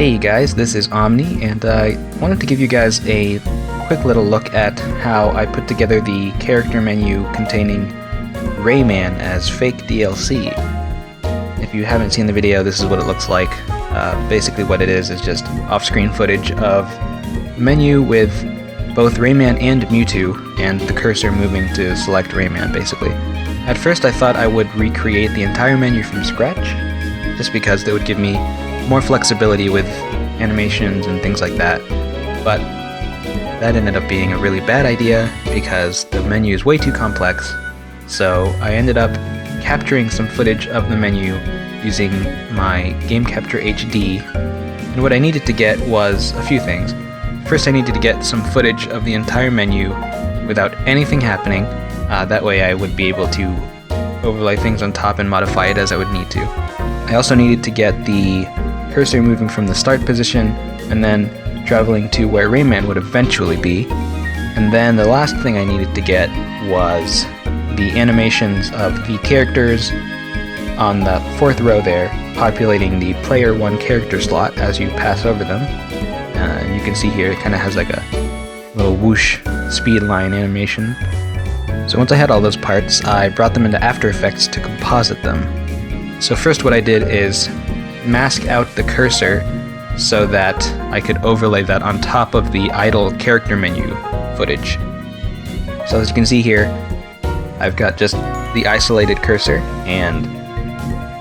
Hey guys, this is Omni, and I wanted to give you guys a quick little look at how I put together the character menu containing Rayman as fake DLC. If you haven't seen the video, this is what it looks like. Basically what it is just off-screen footage of the menu with both Rayman and Mewtwo, and the cursor moving to select Rayman, basically. At first I thought I would recreate the entire menu from scratch, just because it would give me more flexibility with animations and things like that, but that ended up being a really bad idea because the menu is way too complex. So I ended up capturing some footage of the menu using my Game Capture HD, and what I needed to get was a few things. First, I needed to get some footage of the entire menu without anything happening. That way I would be able to overlay things on top and modify it as I would need to. I also needed to get the cursor moving from the start position and then traveling to where Rayman would eventually be. And then the last thing I needed to get was the animations of the characters on the fourth row there, populating the player 1 character slot as you pass over them. And you can see here it kind of has like a little whoosh speed line animation. So once I had all those parts, I brought them into After Effects to composite them. So first what I did is mask out the cursor so that I could overlay that on top of the idle character menu footage. So as you can see here, I've got just the isolated cursor, and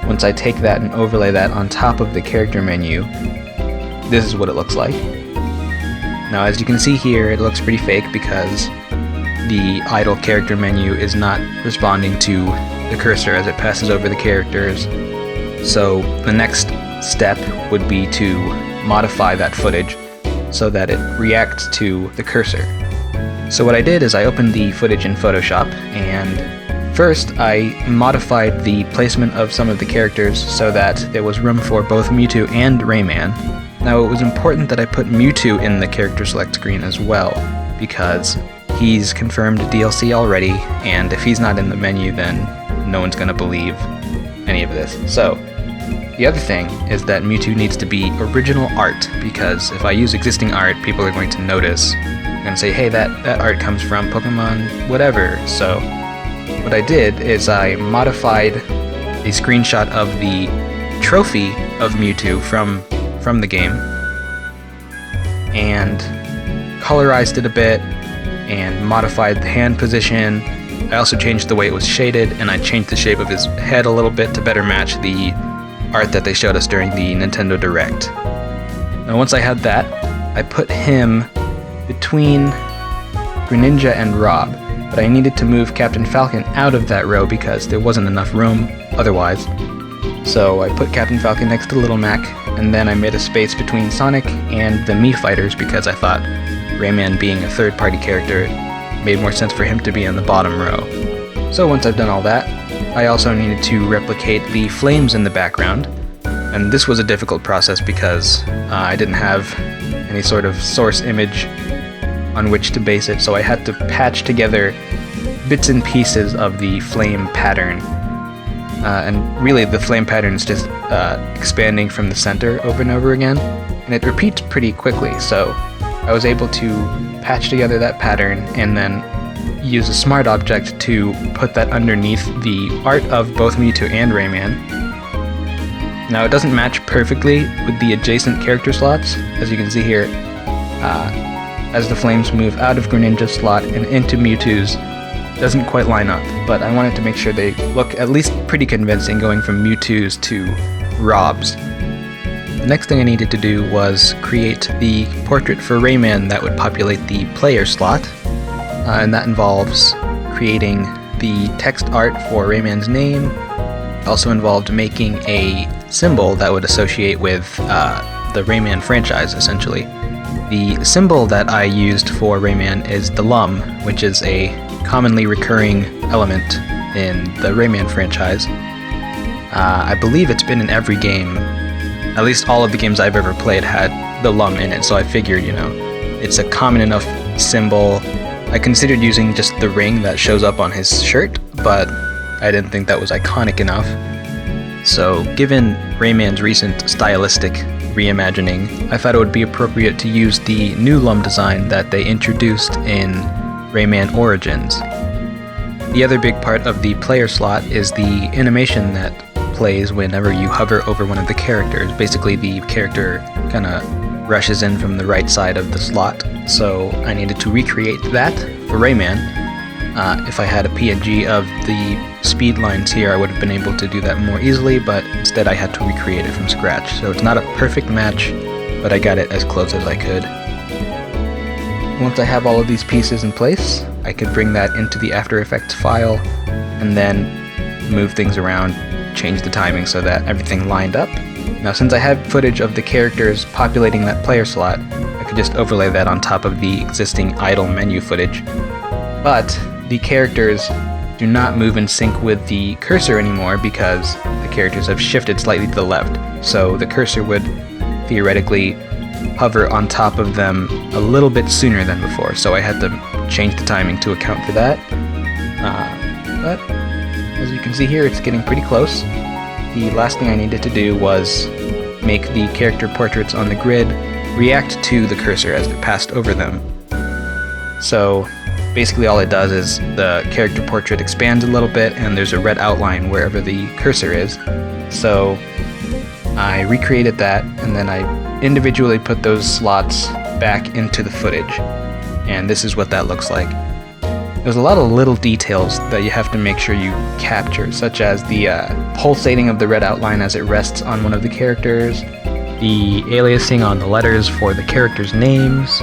once I take that and overlay that on top of the character menu, this is what it looks like. Now as you can see here, it looks pretty fake because the idle character menu is not responding to the cursor as it passes over the characters. So the next step would be to modify that footage so that it reacts to the cursor. So what I did is I opened the footage in Photoshop, and first I modified the placement of some of the characters so that there was room for both Mewtwo and Rayman. Now it was important that I put Mewtwo in the character select screen as well, because he's confirmed DLC already, and if he's not in the menu then no one's gonna believe any of this. So the other thing is that Mewtwo needs to be original art, because if I use existing art, people are going to notice and say, hey, that art comes from Pokemon whatever. So what I did is I modified a screenshot of the trophy of Mewtwo from the game and colorized it a bit and modified the hand position. I also changed the way it was shaded, and I changed the shape of his head a little bit to better match the art that they showed us during the Nintendo Direct. Now once I had that, I put him between Greninja and Rob, but I needed to move Captain Falcon out of that row because there wasn't enough room otherwise. So I put Captain Falcon next to Little Mac, and then I made a space between Sonic and the Mii Fighters because I thought Rayman being a third-party character, it made more sense for him to be in the bottom row. So once I've done all that, I also needed to replicate the flames in the background, and this was a difficult process because I didn't have any sort of source image on which to base it, so I had to patch together bits and pieces of the flame pattern. And really the flame pattern is just expanding from the center over and over again, and it repeats pretty quickly, so I was able to patch together that pattern and then use a smart object to put that underneath the art of both Mewtwo and Rayman. Now it doesn't match perfectly with the adjacent character slots, as you can see here. As the flames move out of Greninja's slot and into Mewtwo's, it doesn't quite line up, but I wanted to make sure they look at least pretty convincing going from Mewtwo's to Rob's. The next thing I needed to do was create the portrait for Rayman that would populate the player slot, and that involves creating the text art for Rayman's name. It also involved making a symbol that would associate with the Rayman franchise, essentially. The symbol that I used for Rayman is the lum, which is a commonly recurring element in the Rayman franchise. I believe it's been in every game. At least all of the games I've ever played had the lum in it, so I figured, it's a common enough symbol. I considered using just the ring that shows up on his shirt, but I didn't think that was iconic enough. So given Rayman's recent stylistic reimagining, I thought it would be appropriate to use the new Lum design that they introduced in Rayman Origins. The other big part of the player slot is the animation that plays whenever you hover over one of the characters. Basically, the character kind of rushes in from the right side of the slot, so I needed to recreate that for Rayman. If I had a PNG of the speed lines here, I would have been able to do that more easily, but instead I had to recreate it from scratch. So it's not a perfect match, but I got it as close as I could. Once I have all of these pieces in place, I could bring that into the After Effects file and then move things around, change the timing so that everything lined up. Now, since I have footage of the characters populating that player slot, I could just overlay that on top of the existing idle menu footage. But the characters do not move in sync with the cursor anymore because the characters have shifted slightly to the left. So the cursor would theoretically hover on top of them a little bit sooner than before, so I had to change the timing to account for that. But as you can see here, it's getting pretty close. The last thing I needed to do was make the character portraits on the grid react to the cursor as it passed over them. So basically all it does is the character portrait expands a little bit and there's a red outline wherever the cursor is. So I recreated that and then I individually put those slots back into the footage, and this is what that looks like. There's a lot of little details that you have to make sure you capture, such as the pulsating of the red outline as it rests on one of the characters, the aliasing on the letters for the characters' names.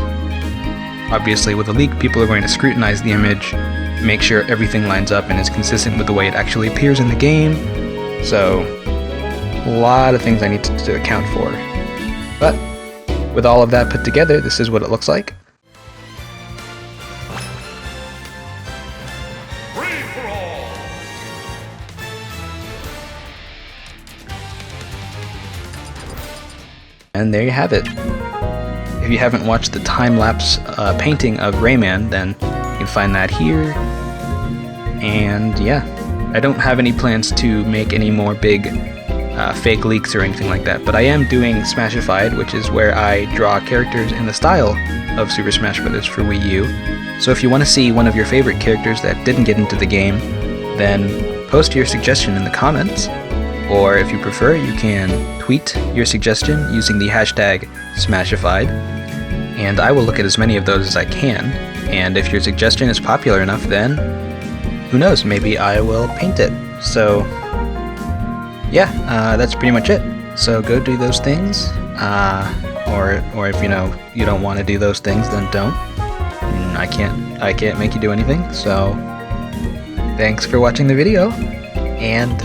Obviously, with a leak, people are going to scrutinize the image, make sure everything lines up and is consistent with the way it actually appears in the game. So, a lot of things I need to account for. But with all of that put together, this is what it looks like. And there you have it. If you haven't watched the time-lapse painting of Rayman, then you can find that here. And yeah, I don't have any plans to make any more big fake leaks or anything like that, but I am doing Smashified, which is where I draw characters in the style of Super Smash Bros. For Wii U. So if you want to see one of your favorite characters that didn't get into the game, then post your suggestion in the comments, or if you prefer, you can tweet your suggestion using the hashtag Smashified, and I will look at as many of those as I can, and if your suggestion is popular enough, then who knows, maybe I will paint it. So yeah, that's pretty much it. So go do those things, or if you don't want to do those things, then don't. I can't make you do anything. So thanks for watching the video, and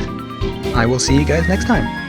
I will see you guys next time.